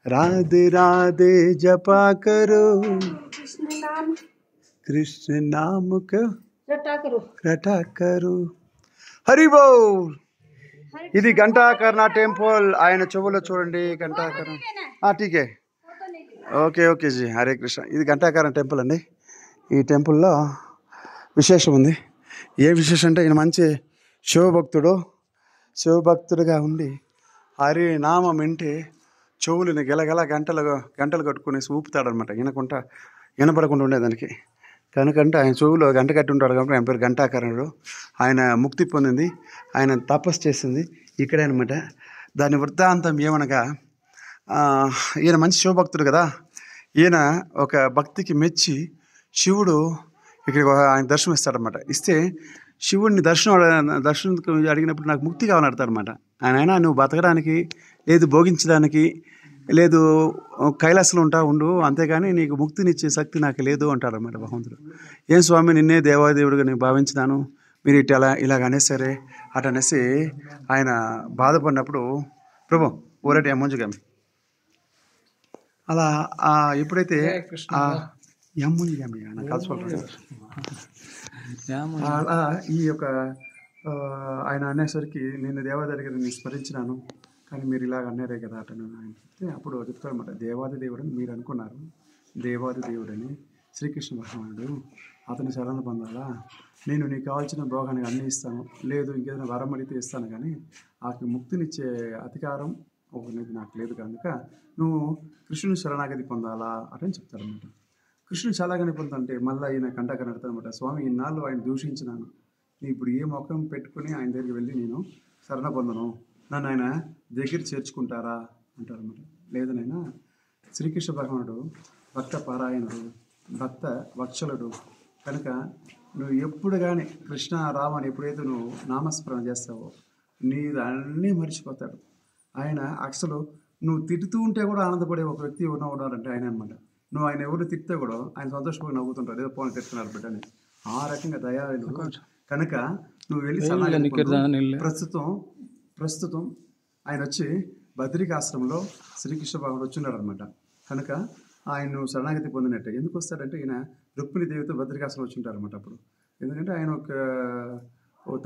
राधे राधे जपा करो, कृष्ण नाम को रटा करो. हरि बोल. ఇది ఘంటాకర్ణ టెంపుల్. ఆయన చెవులో చూడండి ఘంటాకర్ణ. ఠీకే, ఓకే ఓకే జీ, హరే కృష్ణ. ఇది ఘంటాకర్ణ టెంపుల్ అండి. ఈ టెంపుల్లో విశేషం ఉంది. ఏ విశేషం అంటే ఈయన మంచి శివభక్తుడుగా ఉండి హరి నామం వింటే చెవులని గెలగల గంటలు కట్టుకునేసి ఊపుతాడనమాట. వినపడకుండా ఉండేదానికి. కనుకంటే ఆయన చెవులో గంట కట్టి ఉంటాడు కాబట్టి ఆయన పేరు ఘంటాకర్ణుడు. ఆయన ముక్తి పొందింది, ఆయన తపస్సు చేసింది ఇక్కడే అనమాట. దాని వృత్తాంతం ఏమనగా, ఈయన మంచి శివభక్తుడు కదా. ఈయన ఒక భక్తికి మెచ్చి శివుడు ఇక్కడ ఆయన దర్శనం ఇస్తాడనమాట. ఇస్తే శివుడిని దర్శనం అడిగినప్పుడు నాకు ముక్తి కావాలని అడతాడనమాట. ఆయన నువ్వు బతకడానికి లేదు, భోగించడానికి లేదు, కైలాసంలో ఉండు, అంతేగాని నీకు ముక్తినిచ్చే శక్తి నాకు లేదు అంటాడనమాట భగవంతుడు. ఏం స్వామి, నిన్నే దేవాదేవుడిగా నేను భావించినాను, మీరు ఇలాగ అనేసరే అటు అనేసి ఆయన బాధపడినప్పుడు, ప్రభు ఊరటి అమ్మంజుగామి అలా ఎప్పుడైతే అమ్మంజుగామి అలా ఈ యొక్క ఆయన అనేసరికి నేను దేవాదేవి దగ్గర నేను స్మరించినాను, కానీ మీరు ఇలాగ అన్నారే కదా అతను ఆయన చెప్తే అప్పుడు చెప్తారనమాట. దేవాది దేవుడని మీరు అనుకున్నారు, దేవాది దేవుడని శ్రీకృష్ణ భగవానుడు, అతని శరణ పొందాలా, నేను నీకు కావాల్సిన భోగాన్ని అన్నీ ఇస్తాను, లేదు ఇంకేదైనా వరం అడిగితే ఇస్తాను, కానీ ఆ ముక్తినిచ్చే అధికారం ఒకటి నాకు లేదు, కనుక నువ్వు కృష్ణుని శరణాగతి పొందాలా అని చెప్తారనమాట. కృష్ణుని శరణాగతి పొందంటే మళ్ళీ ఆయన కంటాక నడతారనమాట. స్వామి, ఇన్నాళ్ళు ఆయన దూషించినాను, నేను ఇప్పుడు ఏ మొక్కం పెట్టుకుని ఆయన దగ్గరికి వెళ్ళి నేను శరణ పొందను, నన్ను ఆయన దగ్గర చేర్చుకుంటారా అంటారన్నమాట. లేదనైనా శ్రీకృష్ణ భగవానుడు భక్త పారాయణుడు, భక్త వత్సలుడు కనుక నువ్వు ఎప్పుడు కానీ కృష్ణ రామని ఎప్పుడైతే నువ్వు నామస్మరణ చేస్తావో నీ అన్నీ మర్చిపోతాడు ఆయన. అసలు నువ్వు తిడుతూ ఉంటే కూడా ఆనందపడే ఒక వ్యక్తి ఉన్నాడంటే ఆయన అనమాట. నువ్వు ఆయన ఎవరు తిడితే కూడా ఆయన సంతోషంగా నవ్వుతుంటాడు, ఏదో పోనీ తిట్టుకున్నారు బిడ్డని. ఆ రకంగా దయాళుడు కనుక నువ్వు వెళ్ళి ప్రస్తుతం ఆయన వచ్చి బద్రికాశ్రమంలో శ్రీకృష్ణ భగవానుడు వచ్చిన్నాడు అనమాట. కనుక ఆయన శరణాగతి పొందినట్టే. ఎందుకు వస్తాడంటే ఈయన రుక్మిణి దేవితో బద్రికాశ్రమం వచ్చి ఉంటారు అనమాట అప్పుడు. ఎందుకంటే ఆయన ఒక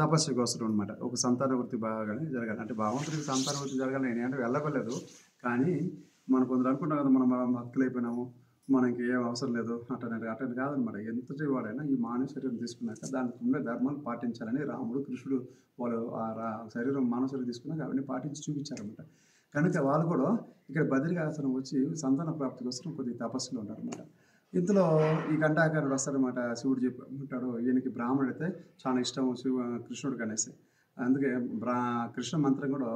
తపస్సు కోసం అనమాట. ఒక సంతాన వృత్తి బాగానే జరగాలి, అంటే భగవంతుడికి సంతాన వృత్తి జరగాలి. నేను అంటే వెళ్ళగలేదు, కానీ మనం కొందరు అనుకుంటాం కదా, మనం భక్తులు అయిపోయినాము, మనకి ఏం అవసరం లేదు అటెండ్ కాదనమాట. ఎంతటి వాడైనా ఈ మానవ శరీరం తీసుకున్నాక దానికి ఉండే ధర్మాలు పాటించాలని రాముడు కృష్ణుడు వాళ్ళు శరీరం మానవ శరీరం తీసుకున్నాక అవన్నీ పాటించి చూపించారనమాట. కనుక వాళ్ళు కూడా ఇక్కడ బద్రికాశ్రమం వచ్చి సంతాన ప్రాప్తి కోసం కొద్దిగా తపస్సులో ఉంటారనమాట. ఇంతలో ఈ ఘంటాకర్ణుడు వస్తాడనమాట. శివుడు చెప్పుకుంటాడు, ఈయనకి బ్రాహ్మణుడు అయితే చాలా ఇష్టం కృష్ణుడికి అనేసి. అందుకే కృష్ణ మంత్రం కూడా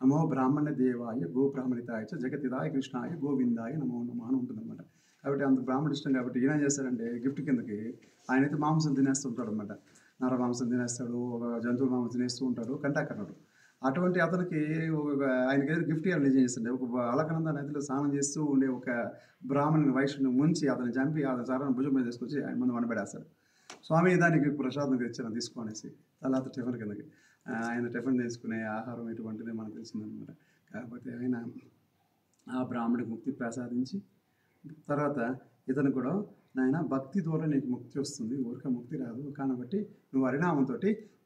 నమో బ్రాహ్మణ దేవాయ గో బ్రాహ్మణితాయ జగతిదాయ కృష్ణాయ గోవిందాయ నమో నమో అని ఉంటుందన్నమాట. కాబట్టి అంత బ్రాహ్మణుడు ఇష్టం కాబట్టి ఈయన చేస్తాడంటే గిఫ్ట్ కిందకి ఆయనైతే మాంసం తినేస్తూ ఉంటాడు అనమాట. నర మాంసం తినేస్తాడు, ఒక జంతువుల మాంసం తినేస్తూ ఉంటాడు ఘంటాకర్ణుడు. అటువంటి అతనికి ఆయనకి ఏదో గిఫ్ట్ ఇవ్వాలని నిజం చేస్తుండే. ఒక అలకనంద నదిలో స్నానం చేస్తూ ఉండే ఒక బ్రాహ్మణుని వైశ్యుని ముంచి అతను చంపి అతని సారాన్ని భుజం మీద తీసుకొచ్చి ఆయన ముందు వనబడేస్తాడు. స్వామి దానికి ప్రసాదం తెచ్చాను తీసుకొనేసి తర్వాత టిఫిన్ కిందకి ఆయన టిఫిన్ తీసుకునే ఆహారం ఇటువంటిది మనకు తెలిసిందనమాట. కాకపోతే ఆయన ఆ బ్రాహ్మణుడికి ముక్తి ప్రసాదించి తర్వాత ఇతను కూడా నాయన భక్తి ద్వారా నీకు ముక్తి వస్తుంది, ఊరిక ముక్తి రాదు, కాబట్టి నువ్వు హరినామంతో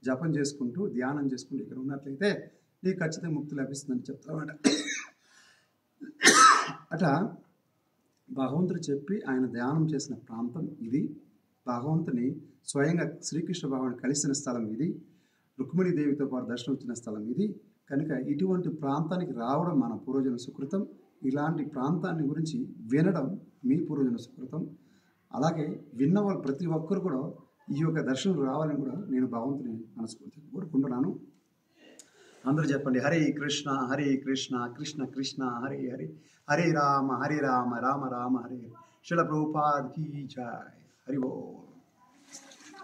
జపం చేసుకుంటూ ధ్యానం చేసుకుంటూ ఇక్కడ ఉన్నట్లయితే నీకు ఖచ్చితంగా ముక్తి లభిస్తుందని చెప్తామన్నమాట. అట్లా భగవంతుడు చెప్పి ఆయన ధ్యానం చేసిన ప్రాంతం ఇది. భగవంతుని స్వయంగా శ్రీకృష్ణ భగవానుడు కలిసిన స్థలం ఇది. రుక్మిణీదేవితో పాటు దర్శనం వచ్చిన స్థలం ఇది. కనుక ఇటువంటి ప్రాంతానికి రావడం మన పూర్వజన సుకృతం. ఇలాంటి ప్రాంతాన్ని గురించి వినడం మీ పూర్వజన సుకృతం. అలాగే విన్న వాళ్ళు ప్రతి ఒక్కరు కూడా ఈ యొక్క దర్శనం రావాలని కూడా నేను భగవంతుని మనస్ఫూర్తిగా కోరుకుంటున్నాను. అందరూ చెప్పండి, హరే కృష్ణ హరే కృష్ణ కృష్ణ కృష్ణ హరే హరే, హరే రామ రామ రామ హరే హరే. శిల ప్రభుపాద్ కీ జై. హరి బోల్.